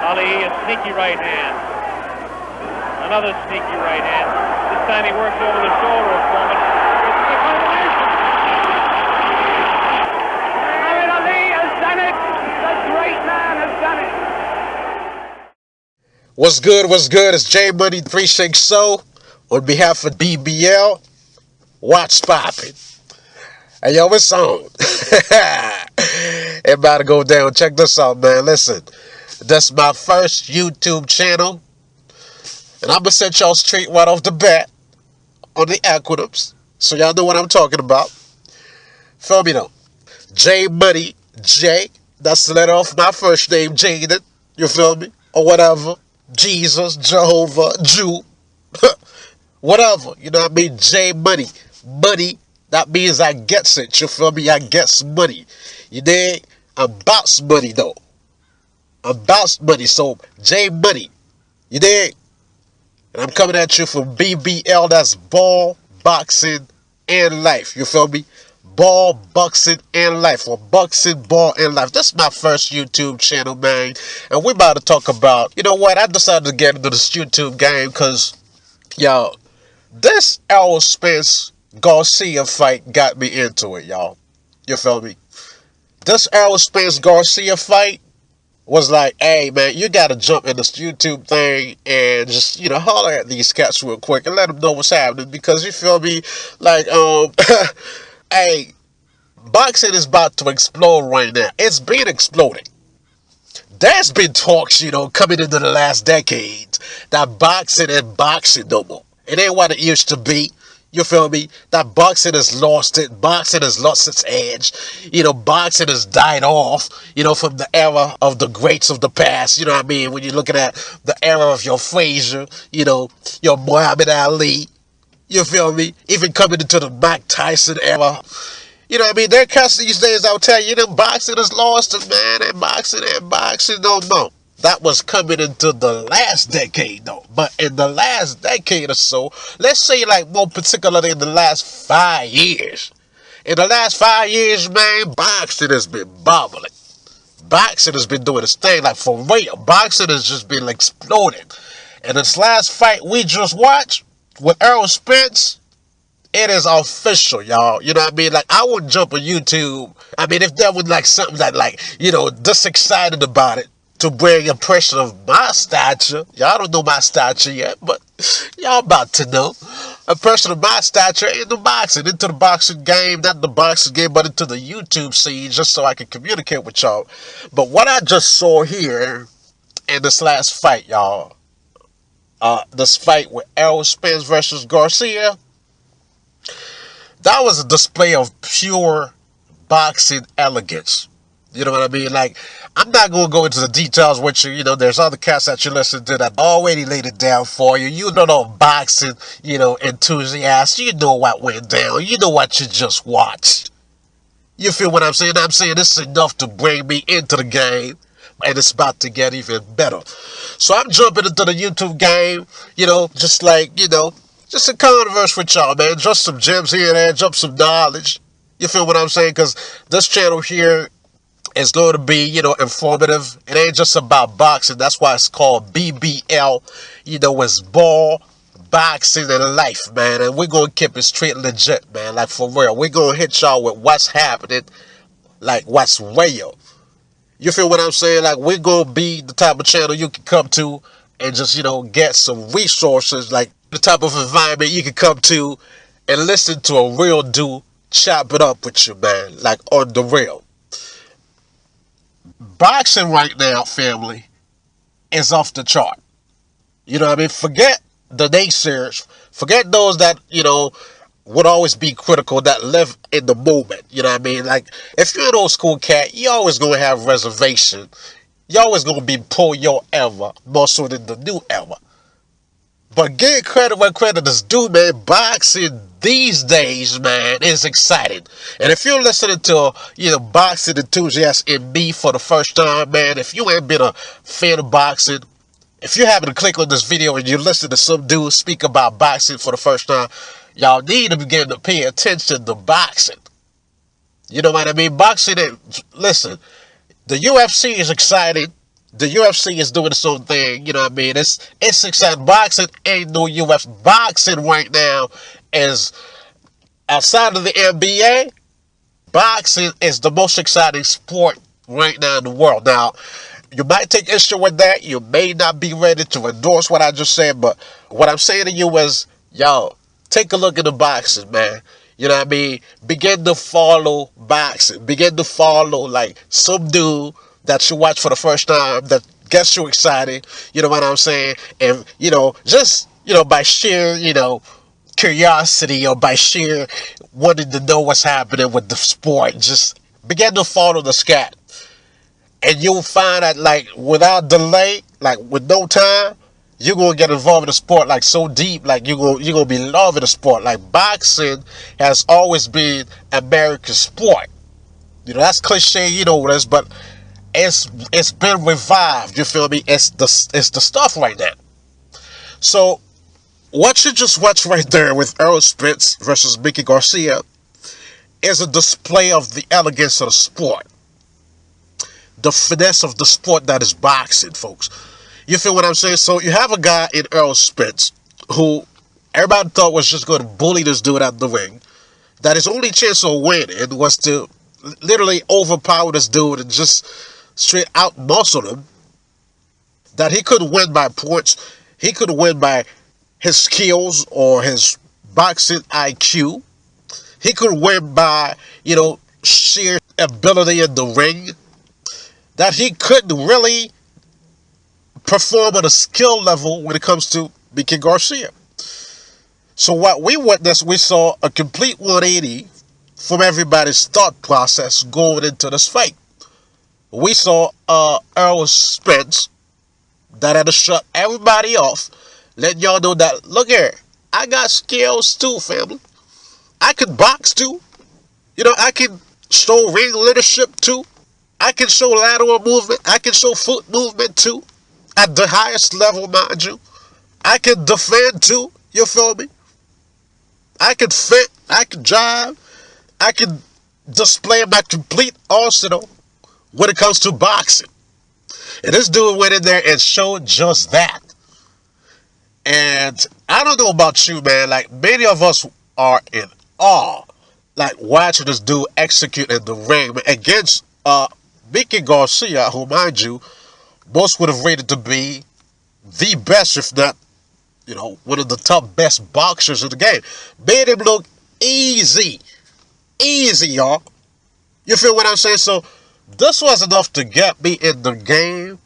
Ali, a sneaky right hand. Another sneaky right hand. This time he works over the shoulder of Foreman. It's the combination. Muhammad Ali has done it. The great man has done it. What's good? What's good? It's J Money 360 on behalf of BBL. What's poppin'? Hey, yo, it's on. It about to go down. Check this out, man. Listen, that's my first YouTube channel, and I'm gonna set y'all straight right off the bat on the acronyms, so y'all know what I'm talking about. Feel me though? J Money, J. That's the letter off my first name, Jaden. You feel me? Or whatever. Jesus, Jehovah, Jew, whatever. You know what I mean? J Money, money. That means I gets it. You feel me? I gets money. You dig? I'm bounce money though. I'm bounce money. So J Money. You dig? And I'm coming at you from BBL. That's ball, boxing, and life. You feel me? Ball, boxing, and life. Or boxing, ball, and life. This is my first YouTube channel, man. And we're about to talk about, you know what? I decided to get into this YouTube game because, y'all, this ERROL Spence Garcia fight got me into it, y'all. You feel me? This ERROL Spence Garcia fight was like, hey, man, you got to jump in this YouTube thing and just, you know, holler at these cats real quick and let them know what's happening because, you feel me? Like, hey, boxing is about to explode right now. It's been exploding. There's been talks, you know, coming into the last decade that boxing ain't boxing no more. It ain't what it used to be. You feel me? That boxing has lost it. Boxing has lost its edge. You know, boxing has died off, you know, from the era of the greats of the past. You know what I mean? When you're looking at the era of your Frazier, you know, your Muhammad Ali. You feel me? Even coming into the Mike Tyson era. You know what I mean? There are cats these days I'll tell you, them boxing has lost it, man. And boxing. No. That was coming into the last decade, though. But in the last decade or so, let's say like more particularly in the last 5 years. In the last 5 years, man, boxing has been bobbling. Boxing has been doing its thing, like for real. Boxing has just been like, exploding. And this last fight we just watched with ERROL Spence, it is official, y'all. You know what I mean? Like, I wouldn't jump on YouTube. I mean, if there was like something that like, you know, this excited about it, to bring impression of my stature. Y'all don't know my stature yet, but y'all about to know. A person of my stature into boxing, into the boxing game, not the boxing game, but into the YouTube scene, just so I can communicate with y'all. But what I just saw here in this last fight, y'all, this fight with ERROL Spence versus Garcia, that was a display of pure boxing elegance. You know what I mean? Like, I'm not going to go into the details with you. You know, there's other cats that you listen to that already laid it down for you. You know, boxing, you know, enthusiasts. You know what went down. You know what you just watched. You feel what I'm saying? I'm saying this is enough to bring me into the game. And it's about to get even better. So I'm jumping into the YouTube game, you know, just like, you know, just a converse with y'all, man. Just some gems here and there, jump some knowledge. You feel what I'm saying? Because this channel here, it's going to be, you know, informative. It ain't just about boxing. That's why it's called BBL. You know, it's ball, boxing, and life, man. And we're going to keep it straight legit, man. Like, for real. We're going to hit y'all with what's happening, like, what's real. You feel what I'm saying? Like, we're going to be the type of channel you can come to and just, you know, get some resources. Like, the type of environment you can come to and listen to a real dude chop it up with you, man. Like, on the real. Boxing right now, family, is off the chart. You know what I mean? Forget the naysayers. Forget those that, you know, would always be critical, that live in the moment. You know what I mean? Like, if you're an old school cat, you always going to have reservation. You always going to be pro your era more so than the new era. But give credit where credit is due, man. Boxing these days, man, is exciting. And if you're listening to, you know, boxing enthusiasts in me for the first time, man, if you ain't been a fan of boxing, if you happen to click on this video and you listen to some dude speak about boxing for the first time, y'all need to begin to pay attention to boxing. You know what I mean? Boxing, listen, the UFC is exciting. the UFC is doing its own thing. You know what I mean? It's exciting. Boxing ain't no UFC. Boxing right now is outside of the NBA. Boxing is the most exciting sport right now in the world. Now, you might take issue with that. You may not be ready to endorse what I just said, but what I'm saying to you is, yo, take a look at the boxing, man. You know what I mean? Begin to follow boxing. Begin to follow like some dude that you watch for the first time that gets you excited. You know what I'm saying? And, just, by sheer, curiosity, or by sheer wanting to know what's happening with the sport, just begin to follow the scat. And you'll find that, like, without delay, like, with no time, you're going to get involved in the sport, like, so deep. Like, you're going to be loving the sport. Like, boxing has always been American sport. That's cliche, this, but it's been revived. You feel me? It's the stuff right now. So, what you just watched right there with Errol Spence versus Mickey Garcia is a display of the elegance of the sport. The finesse of the sport that is boxing, folks. You feel what I'm saying? So you have a guy in Errol Spence who everybody thought was just going to bully this dude out the ring. That his only chance of winning was to literally overpower this dude and just straight out muscle him. That he could win by points. He could win by his skills or his boxing IQ. He could win by, sheer ability in the ring. That he couldn't really perform at a skill level when it comes to Mickey Garcia. So what we witnessed, we saw a complete 180 from everybody's thought process going into this fight. We saw Errol Spence that had to shut everybody off, letting y'all know that, look here, I got skills too, family. I can box too. I can show ring leadership too. I can show lateral movement. I can show foot movement too. At the highest level, mind you. I can defend too. You feel me? I can fit. I can jive. I can display my complete arsenal when it comes to boxing. And this dude went in there and showed just that. And I don't know about you, man. Like, many of us are in awe. Like, watching this dude execute in the ring against Mickey Garcia, who, mind you, most would have rated to be the best, if not, one of the top best boxers in the game. Made him look easy. Easy, y'all. You feel what I'm saying? So, this was enough to get me in the game.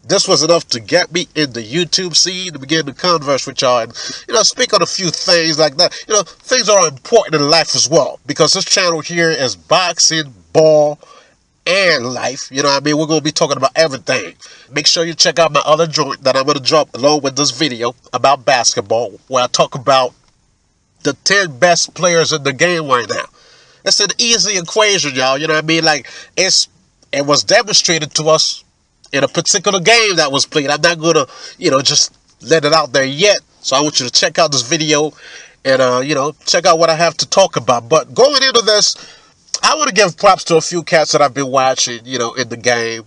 This was enough to get me in the YouTube scene to begin to converse with y'all and, speak on a few things like that. Things are important in life as well. Because this channel here is boxing, ball, and life. You know what I mean? We're going to be talking about everything. Make sure you check out my other joint that I'm going to drop along with this video about basketball, where I talk about the 10 best players in the game right now. It's an easy equation, y'all. You know what I mean? Like, it was demonstrated to us in a particular game that was played. I'm not going to, just let it out there yet. So I want you to check out this video and, check out what I have to talk about. But going into this, I want to give props to a few cats that I've been watching, in the game,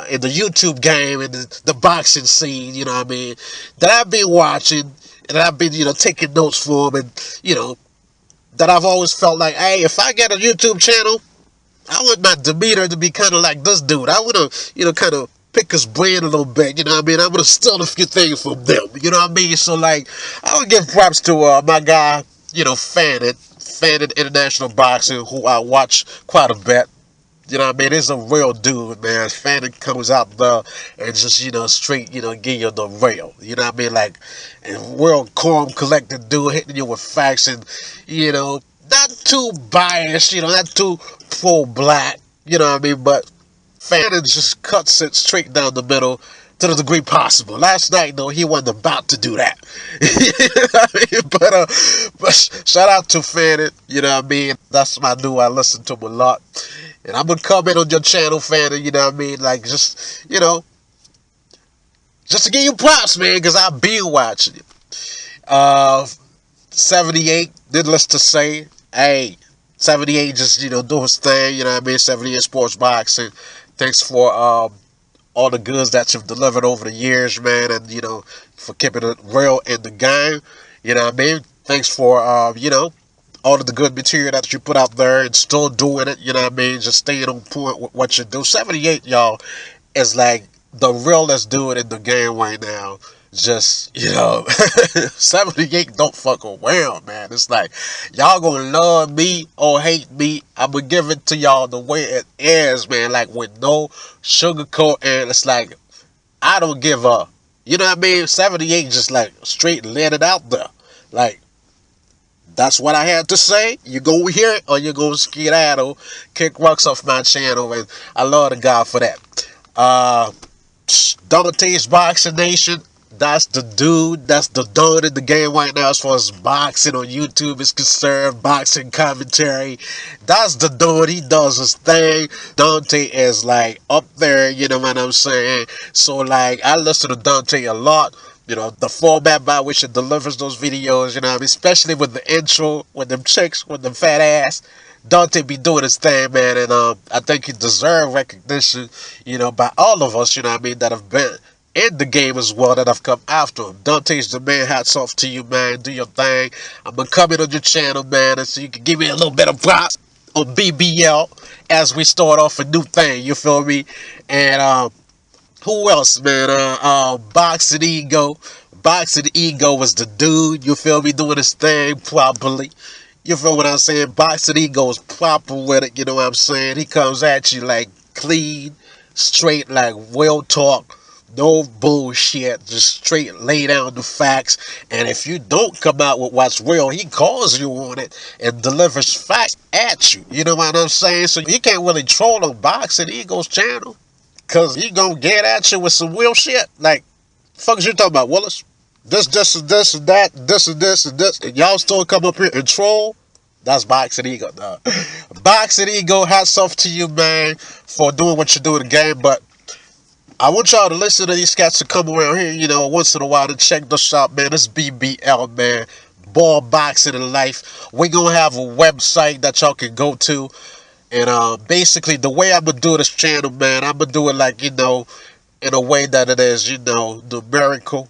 in the YouTube game, in the boxing scene, you know what I mean, that I've been watching, and I've been, taking notes for them, and, that I've always felt like, hey, if I get a YouTube channel, I want my demeanor to be kind of like this dude. I want to, kind of pick his brain a little bit, you know what I mean? I'm going to steal a few things from them, you know what I mean? So, like, I would give props to my guy, Fannin International Boxing, who I watch quite a bit. You know what I mean? He's a real dude, man. Fannin comes out there and just, straight, give you the real. You know what I mean? Like, a real calm, collected dude hitting you with facts and, not too biased, not too pro-black, you know what I mean? But Fannin just cuts it straight down the middle to the degree possible. Last night, though, he wasn't about to do that. You know what I mean? But shout out to Fannin, you know what I mean? That's my dude. I listen to him a lot. And I'm going to comment on your channel, Fannin, you know what I mean? Like, just, just to give you props, man, because I've been watching it. 78, needless to say, hey, 78 just, do his thing, you know what I mean? 78 Sports Boxing. Thanks for all the goods that you've delivered over the years, man, and, you know, for keeping it real in the game. You know what I mean? Thanks for, you know, all of the good material that you put out there and still doing it. You know what I mean? Just staying on point with what you do. 78, y'all, is like the realest dude in the game right now. Just, you know, 78 don't fuck around, man. It's like, y'all gonna love me or hate me. I'm gonna give it to y'all the way it is, man. Like, with no sugarcoat, and it's like, I don't give up. You know what I mean? 78 just like straight let it out there. Like, that's what I had to say. You gonna hear it or you gonna skedaddle, kick rocks off my channel, and I love the guy for that. Dante's Boxing Nation. That's the dude. That's the dude in the game right now as far as boxing on YouTube is concerned. Boxing commentary. That's the dude. He does his thing. Dante is like up there, you know what I'm saying? So like, I listen to Dante a lot. You know, the format by which it delivers those videos, you know what I mean? Especially with the intro, with them chicks, with them fat ass. Dante be doing his thing, man. And I think he deserves recognition, you know, by all of us, you know what I mean, that have been in the game as well, that have come after him. Dante's the man. Hats off to you, man. Do your thing. I'm gonna come in on your channel, man, and so you can give me a little bit of props on BBL as we start off a new thing. You feel me? And who else, man? Boxing Ego. Boxing Ego was the dude. You feel me? Doing his thing properly. You feel what I'm saying? Boxing Ego is proper with it. You know what I'm saying? He comes at you like clean, straight, like real talk. No bullshit, just straight lay down the facts. And if you don't come out with what's real, he calls you on it and delivers facts at you. You know what I'm saying? So you can't really troll on Boxing Ego's channel, because he gonna get at you with some real shit. Like, fuck is you talking about, Willis? This, and that, this, and this, and this. And y'all still come up here and troll? That's Boxing Ego. No. Boxing Ego, hats off to you, man, for doing what you do in the game. But I want y'all to listen to these cats to come around here, you know, once in a while to check the shop, man. It's BBL, man. Ball Boxing in Life. We're going to have a website that y'all can go to. And basically, the way I'm going to do this channel, man, I'm going to do it like, you know, in a way that it is, you know, numerical,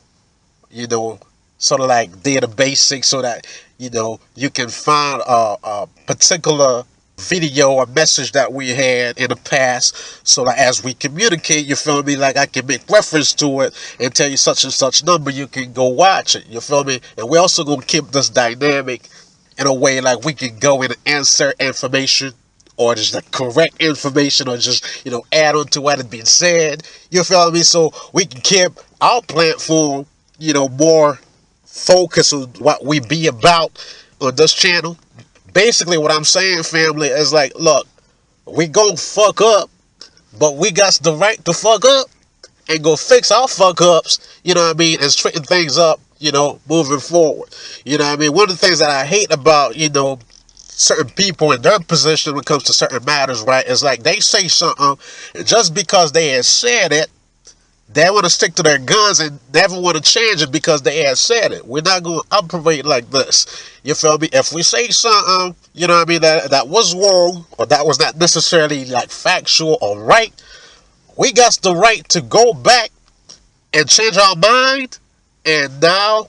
you know, sort of like data basics, so that, you know, you can find a particular video or message that we had in the past, so that as we communicate, you feel me, like I can make reference to it and tell you such and such number, you can go watch it, you feel me? And we're also going to keep this dynamic in a way like we can go in and insert information, or just the correct information, or just, you know, add on to what has been said, you feel me? So we can keep our platform, you know, more focused on what we be about on this channel. Basically, what I'm saying, family, is like, look, we gon' fuck up, but we got the right to fuck up and go fix our fuck ups, you know what I mean, and straighten things up, you know, moving forward. You know what I mean? One of the things that I hate about, you know, certain people in their position when it comes to certain matters, right, is like they say something, and just because they had said it, they want to stick to their guns and never want to change it because they had said it. We're not going to operate like this. You feel me? If we say something, you know what I mean, that was wrong, or that was not necessarily like factual or right, we got the right to go back and change our mind and now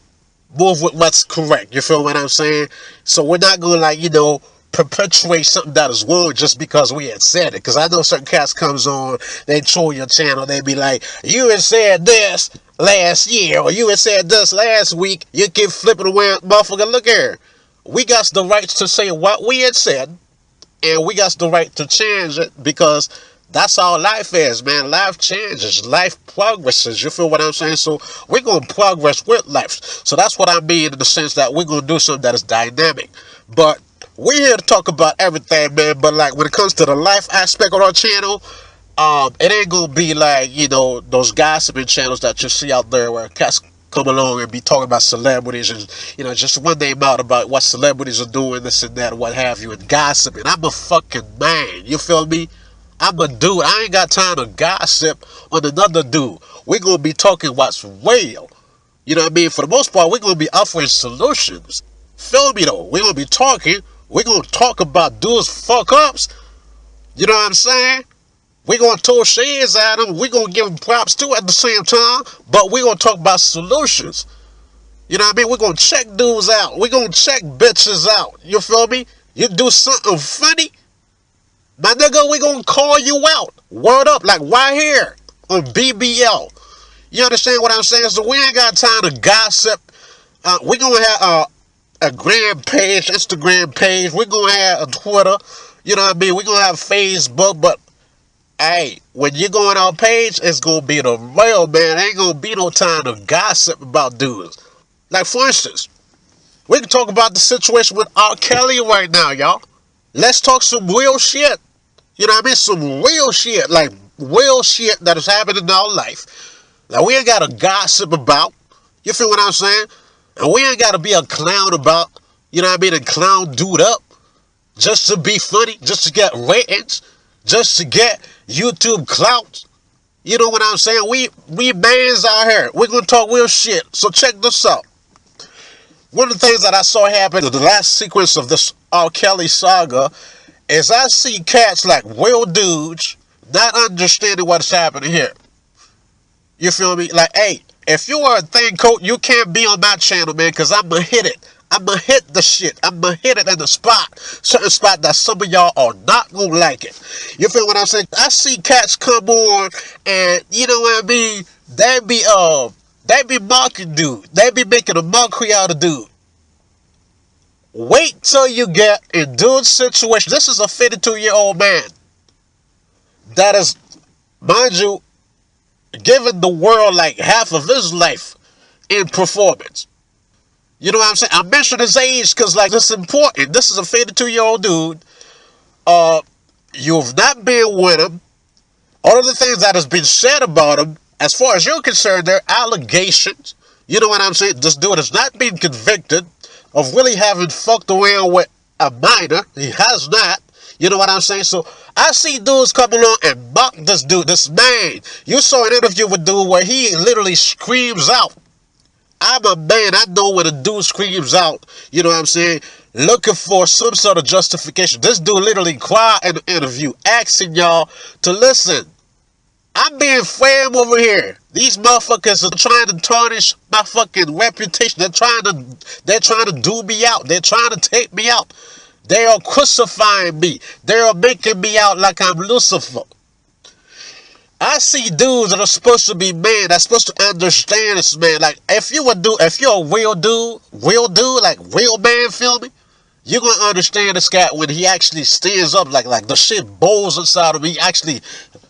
move with what's correct. You feel what I'm saying? So we're not going to, like, you know, perpetuate something that is wrong just because we had said it. Because I know certain cats comes on, they troll your channel, they be like, you had said this last year, or you had said this last week, you keep flipping around, motherfucker. Look here, we got the right to say what we had said, and we got the right to change it, because that's how life is, man. Life changes, life progresses, you feel what I'm saying? So we're going to progress with life. So that's what I mean, in the sense that we're going to do something that is dynamic. But we're here to talk about everything, man. But like when it comes to the life aspect of our channel, it ain't gonna be like, you know, those gossiping channels that you see out there where cats come along and be talking about celebrities and, you know, just one name out about what celebrities are doing, this and that, what have you, and gossiping. I'm a fucking man, you feel me? I'm a dude. I ain't got time to gossip on another dude. We're gonna be talking what's real. You know what I mean? For the most part, we're gonna be offering solutions. Feel me though? We're gonna be talking. We're going to talk about dudes' fuck-ups. You know what I'm saying? We're going to throw shades at them. We're going to give them props too at the same time. But we're going to talk about solutions. You know what I mean? We're going to check dudes out. We're going to check bitches out. You feel me? You do something funny, my nigga, we're going to call you out. Word up, like right here on BBL. You understand what I'm saying? So we ain't got time to gossip. We're going to have a gram page, Instagram page. We're going to have a Twitter. You know what I mean? We're going to have Facebook. But, hey, when you go on our page, it's going to be the real, man. Ain't going to be no time to gossip about dudes. Like, for instance, we can talk about the situation with R. Kelly right now, y'all. Let's talk some real shit. You know what I mean? Some real shit. Like, real shit that is happening in our life. Like, we ain't got to gossip about. You feel what I'm saying? And we ain't got to be a clown about, you know what I mean, a clown dude up. Just to be funny. Just to get ratings. Just to get YouTube clout. You know what I'm saying? We mans out here. We're going to talk real shit. So check this out. One of the things that I saw happen in the last sequence of this R. Kelly saga is I see cats like real dudes not understanding what's happening here. You feel me? Like, hey, if you are a thing coat, you can't be on my channel, man, because I'm going to hit it. I'm going to hit the shit. I'm going to hit it in the spot. Certain spot that some of y'all are not going to like it. You feel what I'm saying? I see cats come on and, you know what I mean? They be mocking dude. They be making a mockery out of dude. Wait till you get in dude's situation. This is a 52-year-old man that is, mind you, giving the world like half of his life in performance. You know what I'm saying? I mentioned his age because, like, this is important. This is a 52-year-old dude. You've not been with him. All of the things that has been said about him, as far as you're concerned, they're allegations. You know what I'm saying? This dude has not been convicted of really having fucked around with a minor. He has not. You know what I'm saying? So I see dudes come along and mock this dude, this man. You saw an interview with dude where he literally screams out. I'm a man. I know when a dude screams out, you know what I'm saying, looking for some sort of justification. This dude literally cried in the interview, asking y'all to listen. I'm being framed over here. These motherfuckers are trying to tarnish my fucking reputation. They're trying to do me out. They're trying to take me out. They are crucifying me. They are making me out like I'm Lucifer. I see dudes that are supposed to be men, that's supposed to understand this, man. Like, if you're a real dude, like real man, feel me? You're going to understand this guy when he actually stands up, like the shit bowls inside of me. He actually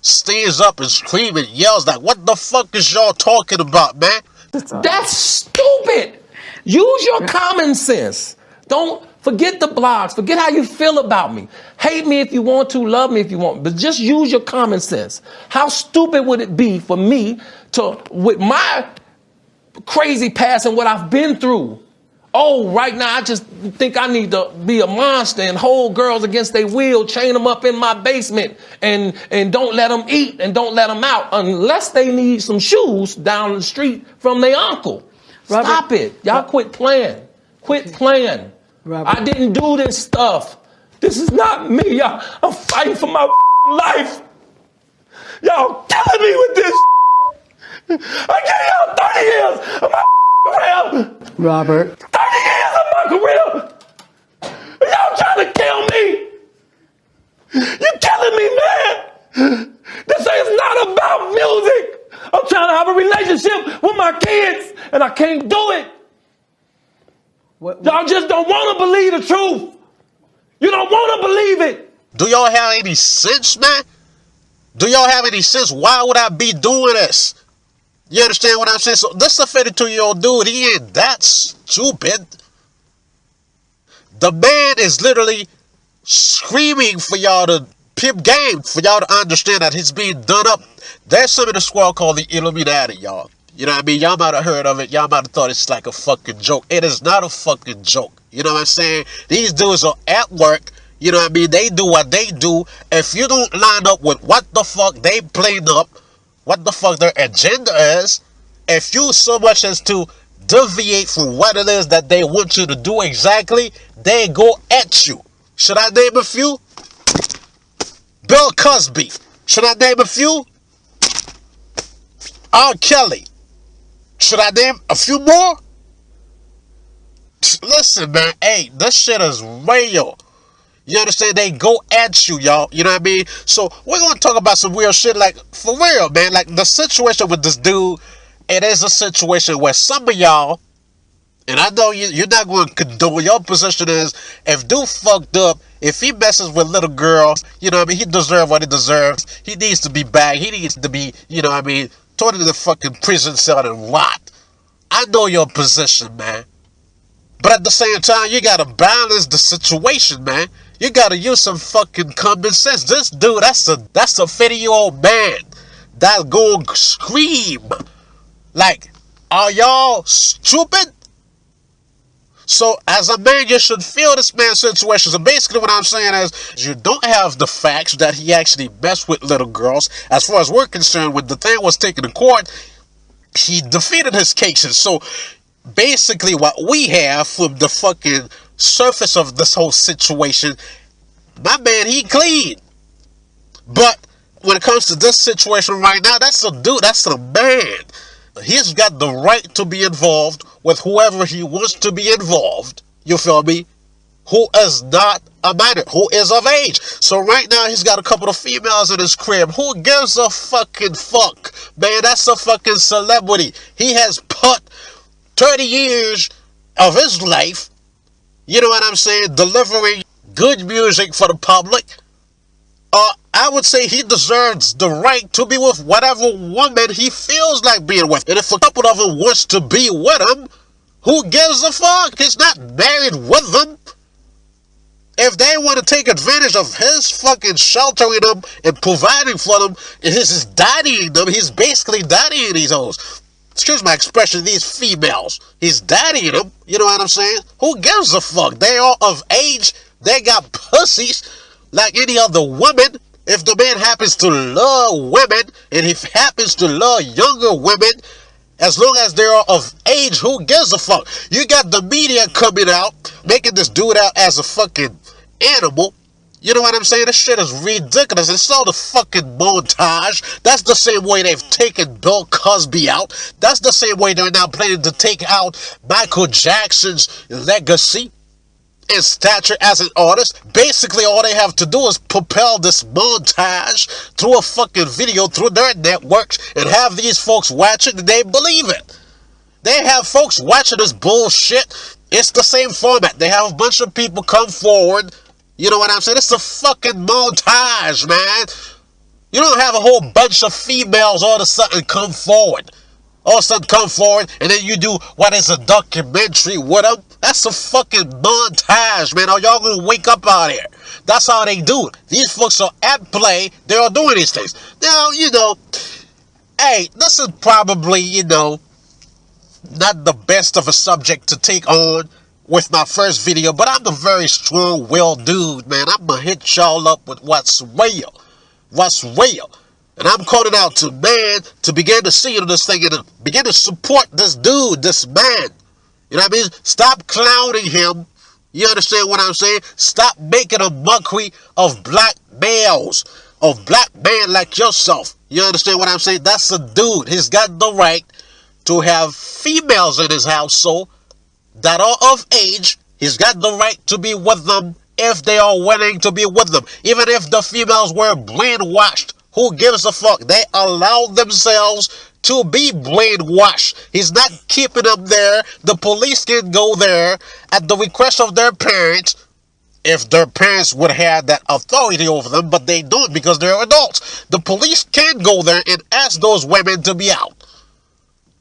stands up and screams and yells like, what the fuck is y'all talking about, man? That's stupid. Use your common sense. Don't forget the blogs. Forget how you feel about me. Hate me if you want to, love me if you want, but just use your common sense. How stupid would it be for me to, with my crazy past and what I've been through, oh, right now I just think I need to be a monster and hold girls against their will, chain them up in my basement and don't let them eat and don't let them out unless they need some shoes down the street from their uncle. Robert, stop it. Y'all quit playing. Quit playing. Robert. I didn't do this stuff. This is not me. Y'all, I'm fighting for my life. Y'all killing me with this. I gave y'all 30 years of my career. Robert. 30 years of my career. Y'all trying to kill me. You're killing me, man. This is not about music. I'm trying to have a relationship with my kids, and I can't do it. Y'all just don't want to believe the truth. You don't want to believe it. Do y'all have any sense, man? Do y'all have any sense? Why would I be doing this? You understand what I'm saying? So this is a 52-year-old dude. He ain't that stupid. The man is literally screaming for y'all to pimp game, for y'all to understand that he's being done up. There's some in the squad called the Illuminati, y'all. You know what I mean? Y'all might have heard of it. Y'all might have thought it's like a fucking joke. It is not a fucking joke. You know what I'm saying? These dudes are at work. You know what I mean? They do what they do. If you don't line up with what the fuck they playing up, what the fuck their agenda is, if you so much as to deviate from what it is that they want you to do exactly, they go at you. Should I name a few? Bill Cosby. Should I name a few? R. Kelly. Should I name a few more? Listen, man. Hey, this shit is real. You understand? They go at you, y'all. You know what I mean? So we're going to talk about some real shit. Like, for real, man. Like, the situation with this dude, it is a situation where some of y'all, and I know you're not going to condone. Your position is, if dude fucked up, if he messes with little girls, you know what I mean? He deserves what he deserves. He needs to be back. He needs to be, you know what I mean, thrown into the fucking prison cell and rot. I know your position, man. But at the same time, you got to balance the situation, man. You got to use some fucking common sense. This dude, that's a 50-year-old man that's going to scream. Like, are y'all stupid? So, as a man, you should feel this man's situation. So, basically, what I'm saying is, you don't have the facts that he actually messed with little girls. As far as we're concerned, when the thing was taken to court, he defeated his cases. So, basically, what we have from the fucking surface of this whole situation, my man, he clean. But when it comes to this situation right now, that's a dude, that's a man. He's got the right to be involved with whoever he wants to be involved. You feel me? Who is not a minor, who is of age. So right now he's got a couple of females in his crib. Who gives a fucking fuck? Man, that's a fucking celebrity. He has put 30 years of his life, you know what I'm saying, delivering good music for the public. I would say he deserves the right to be with whatever woman he feels like being with. And if a couple of them wants to be with him, who gives a fuck? He's not married with them. If they want to take advantage of his fucking sheltering them and providing for them, and he's daddying them, he's basically daddying these hoes. Excuse my expression, these females. He's daddying them, you know what I'm saying? Who gives a fuck? They are of age, they got pussies like any other woman. If the man happens to love women, and he happens to love younger women, as long as they are of age, who gives a fuck? You got the media coming out, making this dude out as a fucking animal. You know what I'm saying? This shit is ridiculous. It's all the fucking montage. That's the same way they've taken Bill Cosby out. That's the same way they're now planning to take out Michael Jackson's legacy and stature as an artist. Basically, all they have to do is propel this montage through a fucking video through their networks and have these folks watch it and they believe it. They have folks watching this bullshit. It's the same format. They have a bunch of people come forward. You know what I'm saying? It's a fucking montage, man. You don't have a whole bunch of females all of a sudden come forward. All of a sudden come forward, and then you do what is a documentary with them. That's a fucking montage, man. Are y'all gonna wake up out here? That's how they do it. These folks are at play. They are doing these things. Now, you know, hey, this is probably, you know, not the best of a subject to take on with my first video, but I'm a very strong-willed dude, man. I'm gonna hit y'all up with what's real. What's real. And I'm calling out to man to begin to see this thing and begin to support this dude, this man. You know what I mean? Stop clowning him. You understand what I'm saying? Stop making a mockery of black males, of black men like yourself. You understand what I'm saying? That's a dude. He's got the right to have females in his household that are of age. He's got the right to be with them if they are willing to be with them. Even if the females were brainwashed. Who gives a fuck? They allow themselves to be brainwashed. He's not keeping them there. The police can go there at the request of their parents if their parents would have that authority over them, but they don't because they're adults. The police can go there and ask those women to be out.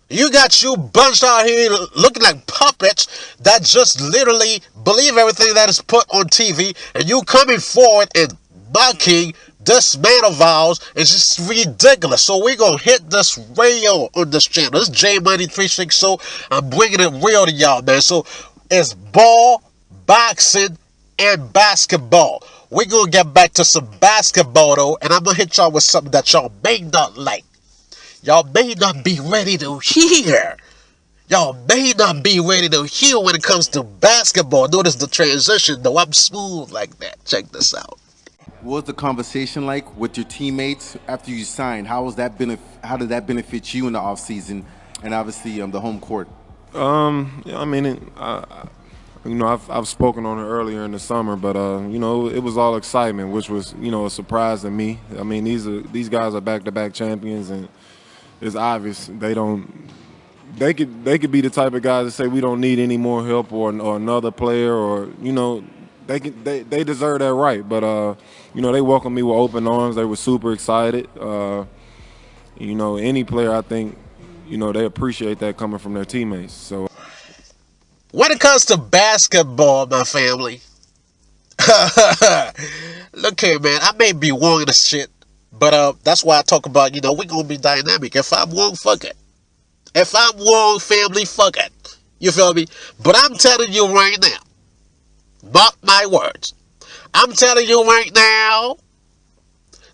You got you bunched out here looking like puppets that just literally believe everything that is put on TV, and you coming forward and mocking this man of ours is just ridiculous. So we're going to hit this real on this channel. This is J Money 360. I'm bringing it real to y'all, man. So it's ball, boxing, and basketball. We're going to get back to some basketball, though, and I'm going to hit y'all with something that y'all may not like. Y'all may not be ready to hear. Y'all may not be ready to hear when it comes to basketball. Notice the transition, though. I'm smooth like that. Check this out. What was the conversation like with your teammates after you signed? How did that benefit you in the offseason and obviously the home court? Yeah, I mean, I've spoken on it earlier in the summer, but it was all excitement, which was a surprise to me. I mean, these guys are back-to-back champions, and it's obvious they could be the type of guys that say we don't need any more help or another player, or they deserve that right. But they welcomed me with open arms. They were super excited. Any player, I think, they appreciate that coming from their teammates. So when it comes to basketball, my family, look here, man. I may be wrong in this shit, but that's why I talk about, we're gonna be dynamic. If I'm wrong, fuck it. If I'm wrong, family, fuck it. You feel me? But I'm telling you right now, mark my words. I'm telling you right now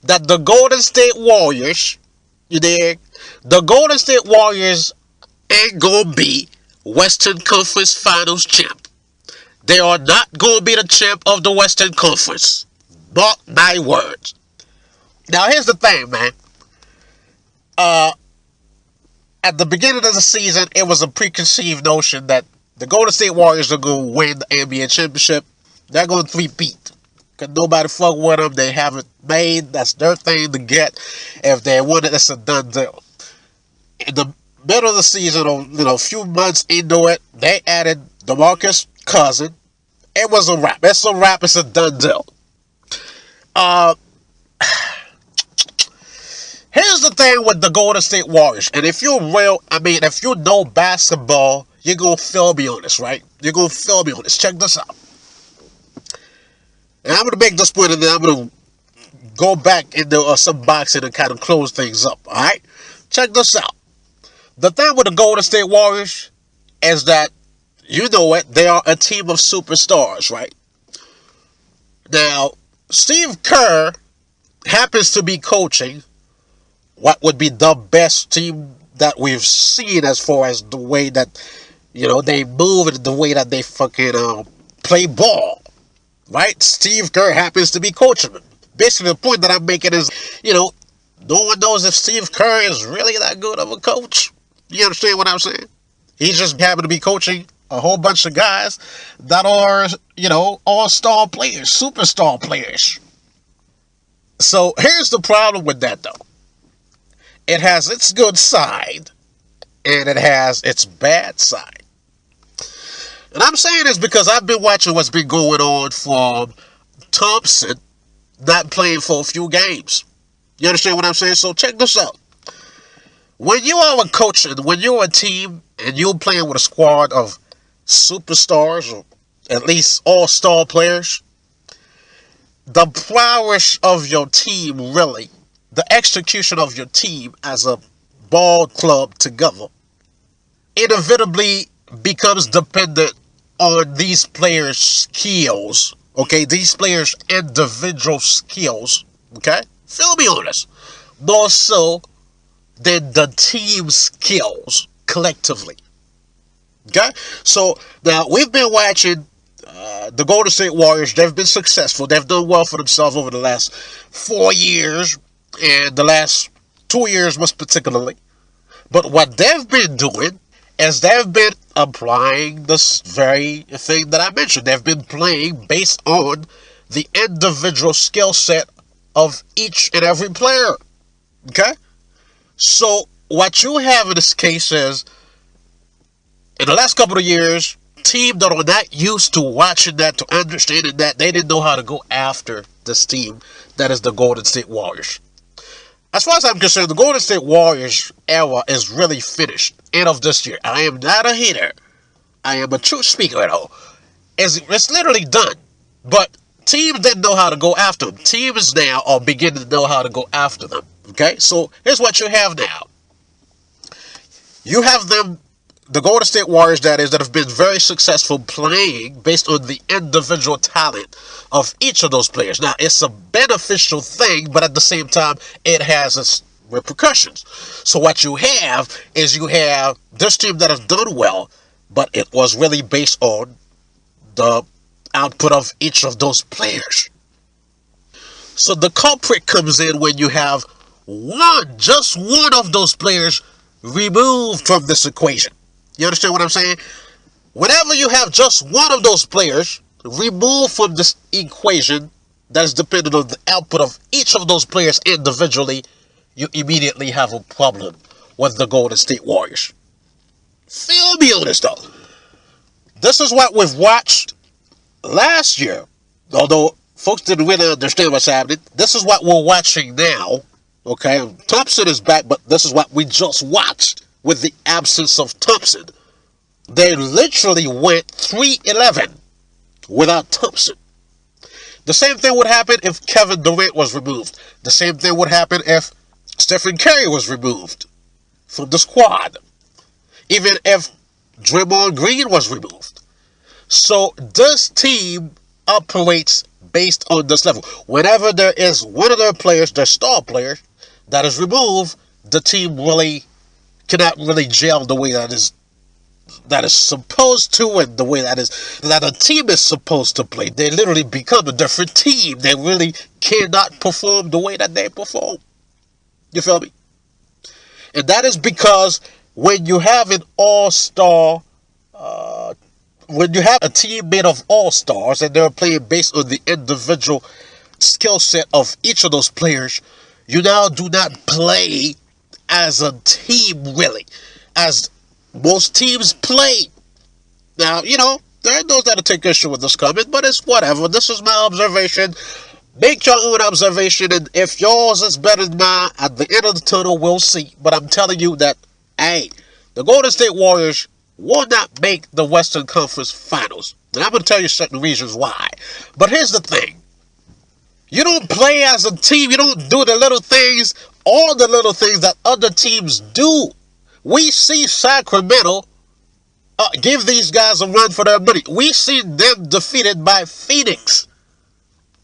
that the Golden State Warriors, you dig? The Golden State Warriors ain't gonna be Western Conference Finals champ. They are not gonna be the champ of the Western Conference. Mark my words. Now here's the thing, man. At the beginning of the season, it was a preconceived notion that the Golden State Warriors are going to win the NBA championship. They're going to three-peat. Because nobody fuck with them. They haven't made. That's their thing to get. If they win it, it's a done deal. In the middle of the season, a few months into it, they added DeMarcus Cousins. It was a wrap. It's a wrap. It's a done deal. Here's the thing with the Golden State Warriors, and if you know basketball, you're going to feel me on this, right? You're going to feel me on this. Check this out. And I'm going to make this point, and then I'm going to go back into some boxing and kind of close things up, all right? Check this out. The thing with the Golden State Warriors is that, they are a team of superstars, right? Now, Steve Kerr happens to be coaching what would be the best team that we've seen as far as the way that, they move and the way that they fucking play ball, right? Steve Kerr happens to be coaching them. Basically, the point that I'm making is, no one knows if Steve Kerr is really that good of a coach. You understand what I'm saying? He's just happened to be coaching a whole bunch of guys that are, all-star players, superstar players. So here's the problem with that, though. It has its good side, and it has its bad side. And I'm saying this because I've been watching what's been going on from Thompson not playing for a few games. You understand what I'm saying? So check this out. When you are a coach, and when you're a team, and you're playing with a squad of superstars, or at least all-star players, the prowess of your team really, the execution of your team as a ball club together inevitably becomes dependent on these players' skills, okay? These players' individual skills, okay? Feel me on this. More so than the team skills collectively, okay? So, now, we've been watching the Golden State Warriors. They've been successful. They've done well for themselves over the last 4 years. And the last 2 years most particularly. But what they've been doing is they've been applying this very thing that I mentioned. They've been playing based on the individual skill set of each and every player. Okay? So what you have in this case is, in the last couple of years, teams that are not used to watching that, to understanding that, they didn't know how to go after this team that is the Golden State Warriors. As far as I'm concerned, the Golden State Warriors era is really finished. End of this year. I am not a hater. I am a true speaker, though. It's literally done. But teams didn't know how to go after them. Teams now are beginning to know how to go after them. Okay? So, here's what you have now. You have them, the Golden State Warriors, that have been very successful playing based on the individual talent of each of those players. Now, it's a beneficial thing, but at the same time, it has its repercussions. So what you have is this team that has done well, but it was really based on the output of each of those players. So the culprit comes in when you have just one of those players removed from this equation. You understand what I'm saying? Whenever you have just one of those players removed from this equation that is dependent on the output of each of those players individually, you immediately have a problem with the Golden State Warriors. Feel me on this, though. This is what we've watched last year, although folks didn't really understand what's happening. This is what we're watching now. Okay, Thompson is back, but this is what we just watched with the absence of Thompson. They literally went 3-11 without Thompson. The same thing would happen if Kevin Durant was removed. The same thing would happen if Stephen Curry was removed from the squad. Even if Draymond Green was removed. So this team operates based on this level. Whenever there is one of their players, their star player, that is removed, the team really cannot really gel the way that is supposed to, and the way that a team is supposed to play. They literally become a different team. They really cannot perform the way that they perform. You feel me? And that is because when you have an all-star, when you have a team made of all-stars and they're playing based on the individual skill set of each of those players, you now do not play as a team, really, as most teams play. Now, you know, there are those that'll take issue with this comment, but it's whatever. This is my observation. Make your own observation, and if yours is better than mine, at the end of the tunnel, we'll see. But I'm telling you that, hey, the Golden State Warriors will not make the Western Conference Finals. And I'm going to tell you certain reasons why. But here's the thing. You don't play as a team. You don't do the little things, all the little things that other teams do. We see Sacramento give these guys a run for their money. We see them defeated by Phoenix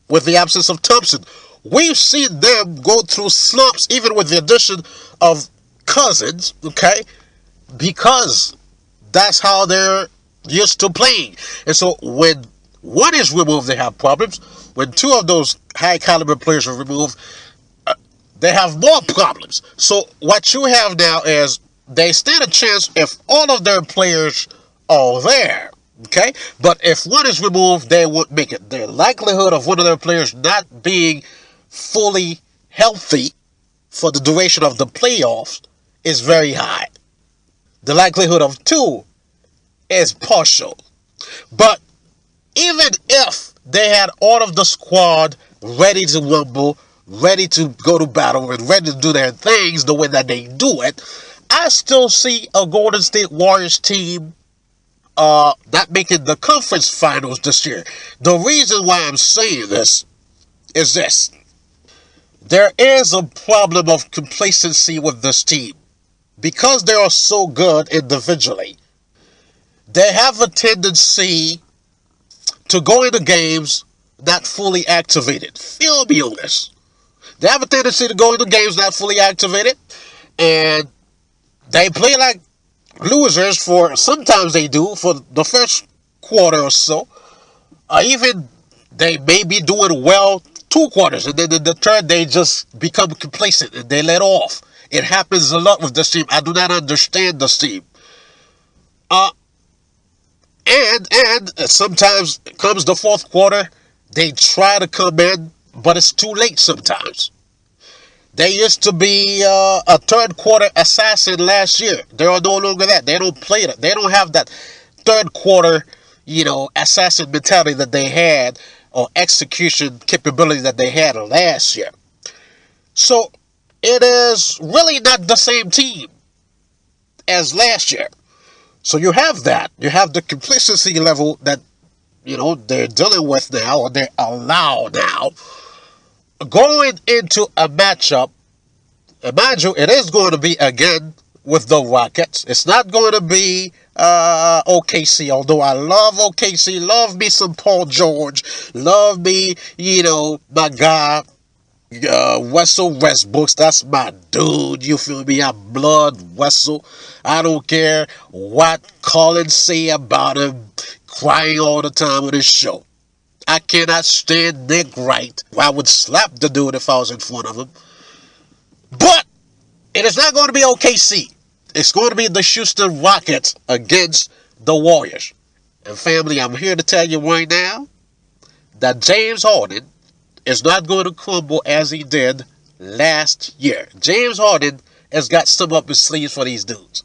with the absence of Thompson. We've seen them go through slumps even with the addition of Cousins, okay? Because that's how they're used to playing. And so when one is removed, they have problems. When two of those high caliber players are removed, they have more problems. So what you have now is they stand a chance if all of their players are there. Okay? But if one is removed, they won't make it. The likelihood of one of their players not being fully healthy for the duration of the playoffs is very high. The likelihood of two is partial. But even if they had all of the squad ready to rumble, ready to go to battle, and ready to do their things the way that they do it, I still see a Golden State Warriors team not making the conference finals this year. The reason why I'm saying this is this. There is a problem of complacency with this team. Because they are so good individually, they have a tendency to go into games not fully activated. Feel me on this. They have a tendency to go into games not fully activated, and they play like losers sometimes they do, for the first quarter or so. Even they may be doing well 2 quarters, and then in the third they just become complacent and they let off. It happens a lot with this team. I do not understand this team. And sometimes comes the fourth quarter, they try to come in, but it's too late sometimes. They used to be a third quarter assassin last year. They are no longer that. They don't play that. They don't have that third quarter, assassin mentality that they had, or execution capability that they had last year. So it is really not the same team as last year. So you have that. You have the complacency level that, they're dealing with now, or they allow now. Going into a matchup, mind you, it is going to be again with the Rockets. It's not going to be OKC, although I love OKC. Love me some Paul George. Love me, my guy, Russell Westbrook. That's my dude. You feel me? I'm blood Russell. I don't care what Colin say about him crying all the time on his show. I cannot stand Nick Wright. I would slap the dude if I was in front of him. But it is not going to be OKC. It's going to be the Houston Rockets against the Warriors. And family, I'm here to tell you right now that James Harden is not going to crumble as he did last year. James Harden has got some up his sleeves for these dudes.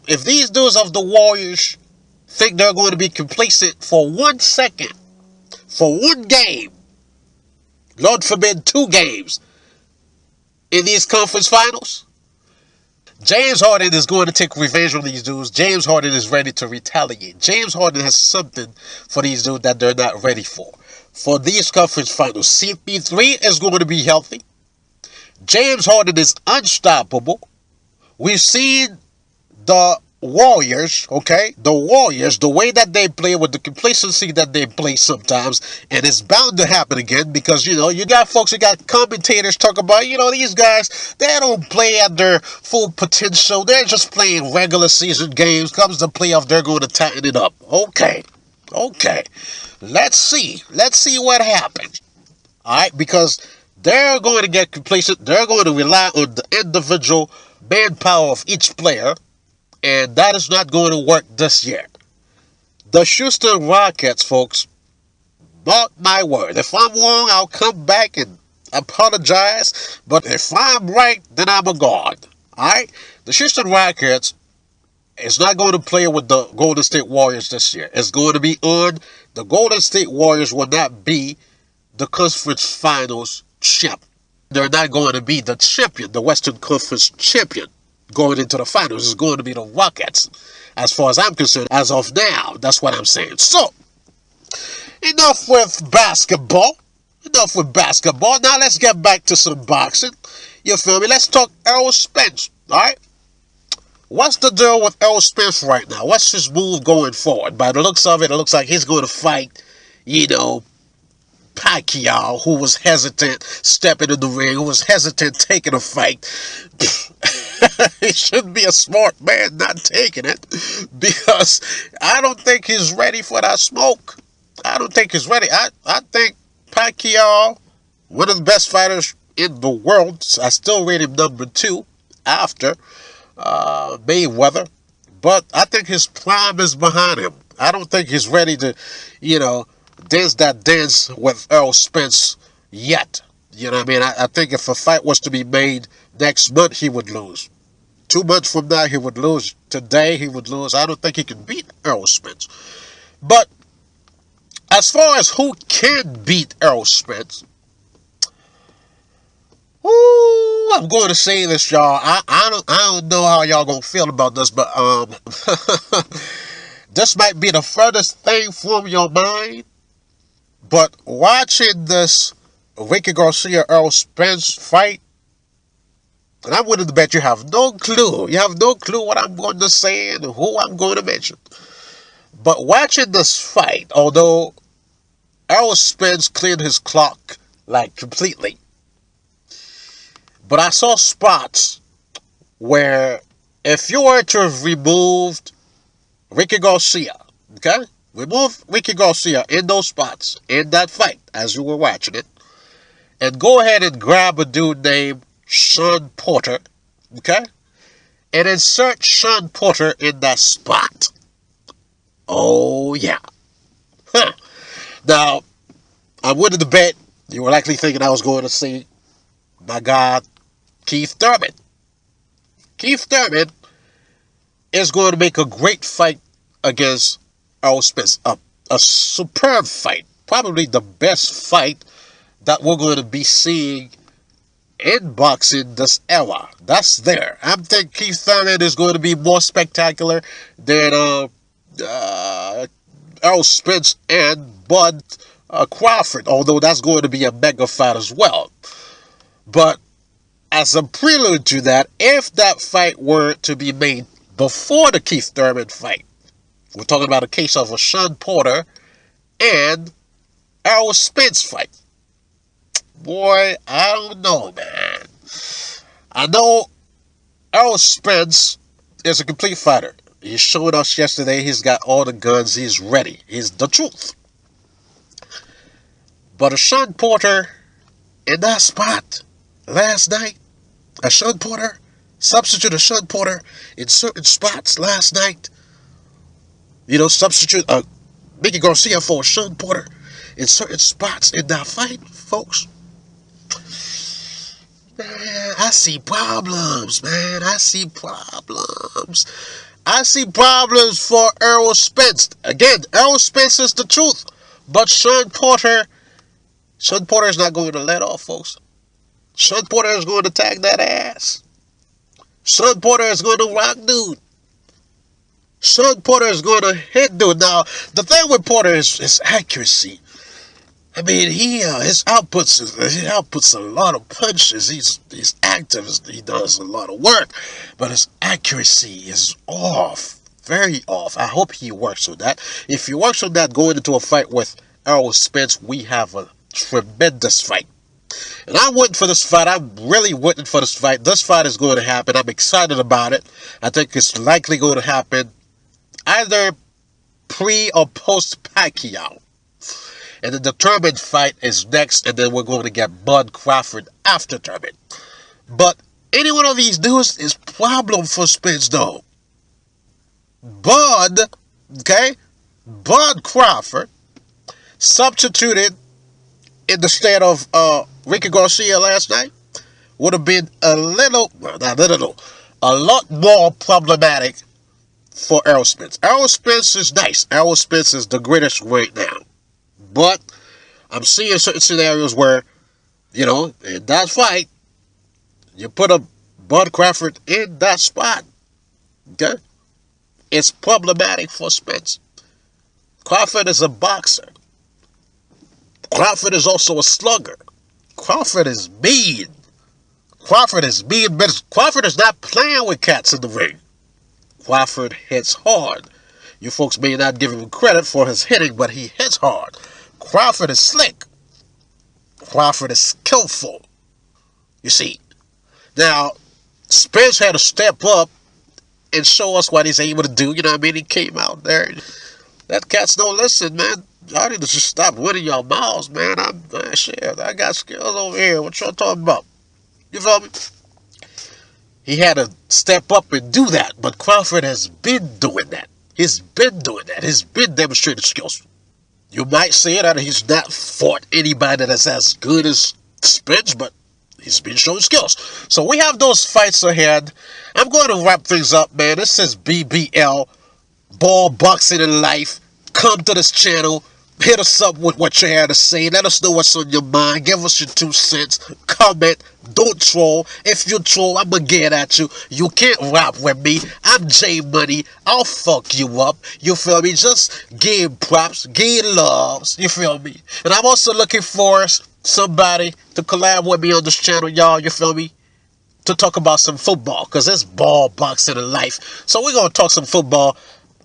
If these dudes of the Warriors think they're going to be complacent for 1 second, for one game, Lord forbid 2 games, in these conference finals, James Harden is going to take revenge on these dudes. James Harden is ready to retaliate. James Harden has something for these dudes that they're not ready for. For these conference finals, CP3 is going to be healthy. James Harden is unstoppable. We've seen the Warriors, okay? The Warriors, the way that they play, with the complacency that they play sometimes, and it's bound to happen again because, you know, you got folks, you got commentators talk about, you know, these guys, they don't play at their full potential. They're just playing regular season games. Comes the playoff, they're going to tighten it up. Okay. Let's see what happens. All right, because they're going to get complacent. They're going to rely on the individual manpower of each player. And that is not going to work this year. The Houston Rockets, folks, mark my word. If I'm wrong, I'll come back and apologize. But if I'm right, then I'm a god. Alright? The Houston Rockets is not going to play with the Golden State Warriors this year. It's going to be on. The Golden State Warriors will not be the conference finals champ. They're not going to be the champion, the Western Conference champion. Going into the finals is going to be the Rockets, as far as I'm concerned, as of now. That's what I'm saying. So, enough with basketball. Now let's get back to some boxing. You feel me? Let's talk ERROL SPENCE. Alright? What's the deal with ERROL SPENCE right now? What's his move going forward? By the looks of it, it looks like he's going to fight, you know, Pacquiao, who was hesitant stepping in the ring, who was hesitant taking a fight. He should be a smart man not taking it, because I don't think he's ready for that smoke. I don't think he's ready. I think Pacquiao, one of the best fighters in the world, I still rate him number 2 after Mayweather, but I think his prime is behind him. I don't think he's ready to, you know, dance that dance with ERROL SPENCE yet. You know what I mean? I think if a fight was to be made next month, he would lose. 2 months from now, he would lose. Today, he would lose. I don't think he can beat ERROL SPENCE. But as far as who can beat ERROL SPENCE, I'm going to say this, y'all. I don't know how y'all gonna feel about this, but this might be the furthest thing from your mind. But watching this Ricky Garcia ERROL SPENCE fight, and I'm willing to bet you have no clue. You have no clue what I'm going to say and who I'm going to mention. But watching this fight, although ERROL SPENCE cleared his clock like completely, but I saw spots where if you were to have removed Ricky Garcia, okay? Remove Ricky Garcia in those spots, in that fight, as you were watching it, and go ahead and grab a dude named Sean Porter, okay? And insert Sean Porter in that spot. Oh, yeah. Huh. Now, I'm willing to bet you were likely thinking I was going to see my God, Keith Thurman. Keith Thurman is going to make a great fight against ERROL SPENCE. A superb fight. Probably the best fight that we're going to be seeing in boxing this era. That's there. I'm thinking Keith Thurman is going to be more spectacular than ERROL SPENCE and Bud Crawford, although that's going to be a mega fight as well. But as a prelude to that, if that fight were to be made before the Keith Thurman fight, we're talking about a case of a Sean Porter and ERROL SPENCE fight. Boy, I don't know, man. I know ERROL SPENCE is a complete fighter. He showed us yesterday he's got all the guns. He's ready. He's the truth. But a Sean Porter in that spot last night, a Sean Porter, substitute a Sean Porter in certain spots last night. You know, substitute Mickey Garcia for Sean Porter in certain spots in that fight, folks. Man, I see problems, man. I see problems. I see problems for ERROL Spence. Again, ERROL Spence is the truth. But Sean Porter is not going to let off, folks. Sean Porter is going to tag that ass. Sean Porter is going to rock dude. Sean Porter is going to hit dude. Now, the thing with Porter is his accuracy. I mean, his outputs a lot of punches. He's active. He does a lot of work, but his accuracy is off, very off. I hope he works on that. If he works on that going into a fight with ERROL Spence, we have a tremendous fight. And I'm waiting for this fight. I'm really waiting for this fight. This fight is going to happen. I'm excited about it. I think it's likely going to happen either pre or post Pacquiao. And the determined fight is next, and then we're going to get Bud Crawford after Thurman. But any one of these dudes is problem for Spence, though. Bud Crawford, substituted in the stead of Ricky Garcia last night, would have been a lot more problematic for ERROL Spence. ERROL Spence is nice. ERROL Spence is the greatest right now. But I'm seeing certain scenarios where, you know, in that fight, you put a Bud Crawford in that spot. Okay? It's problematic for Spence. Crawford is a boxer. Crawford is also a slugger. Crawford is mean. Crawford is mean, but Crawford is not playing with cats in the ring. Crawford hits hard. You folks may not give him credit for his hitting, but he hits hard. Crawford is slick. Crawford is skillful. You see. Now, Spence had to step up and show us what he's able to do. You know what I mean? He came out there. That cat's don't listen, man. Y'all need to just stop winning your mouths, man. I got skills over here. What y'all talking about? You feel me? He had to step up and do that. But Crawford has been doing that. He's been doing that. He's been demonstrating skills. You might say that he's not fought anybody that's as good as Spence, but he's been showing skills. So we have those fights ahead. I'm going to wrap things up, man. This is BBL, Ball Boxing in Life. Come to this channel. Hit us up with what you had to say. Let us know what's on your mind. Give us your 2 cents. Comment. Don't troll. If you troll, I'm going to get at you. You can't rap with me. I'm J Money. I'll fuck you up. You feel me? Just give props. Give loves. You feel me? And I'm also looking for somebody to collab with me on this channel, y'all. You feel me? To talk about some football. Because it's ball boxing in life. So we're going to talk some football.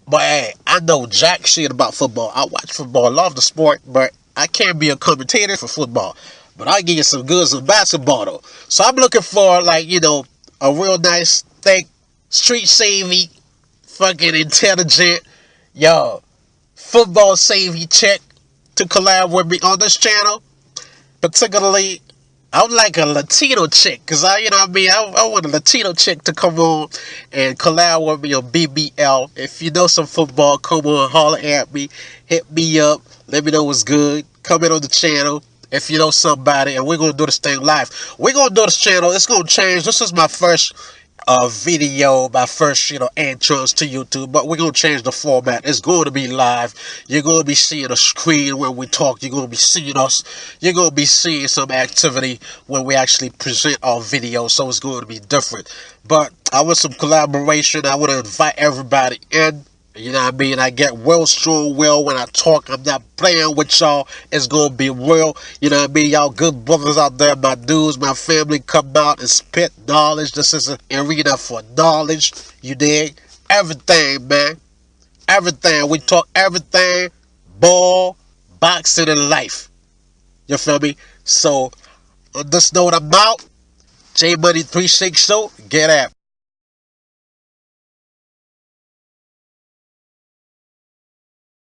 But hey, I know jack shit about football. I watch football, love the sport, but I can't be a commentator for football. But I give you some goods of basketball though. So I'm looking for, like, you know, a real nice, thick, street savvy, fucking intelligent, yo, football savvy chick to collab with me on this channel. Particularly, I would like a Latino chick, because you know what I mean? I want a Latino chick to come on and collab with me on BBL. If you know some football, come on, holler at me, hit me up, let me know what's good, comment on the channel if you know somebody, and we're going to do this thing live. We're going to do this channel, it's going to change. This is my first video, my first, you know, entrance to YouTube, but we're going to change the format. It's going to be live. You're going to be seeing a screen when we talk. You're going to be seeing us. You're going to be seeing some activity when we actually present our video, so it's going to be different. But I want some collaboration. I want to invite everybody in. You know what I mean? I get real strong will when I talk. I'm not playing with y'all. It's going to be real. You know what I mean? Y'all good brothers out there, my dudes, my family, come out and spit knowledge. This is an arena for knowledge. You dig? Everything, man. Everything. We talk everything. Ball, boxing, and life. You feel me? So, on this note, I'm out. J Money 360. Get at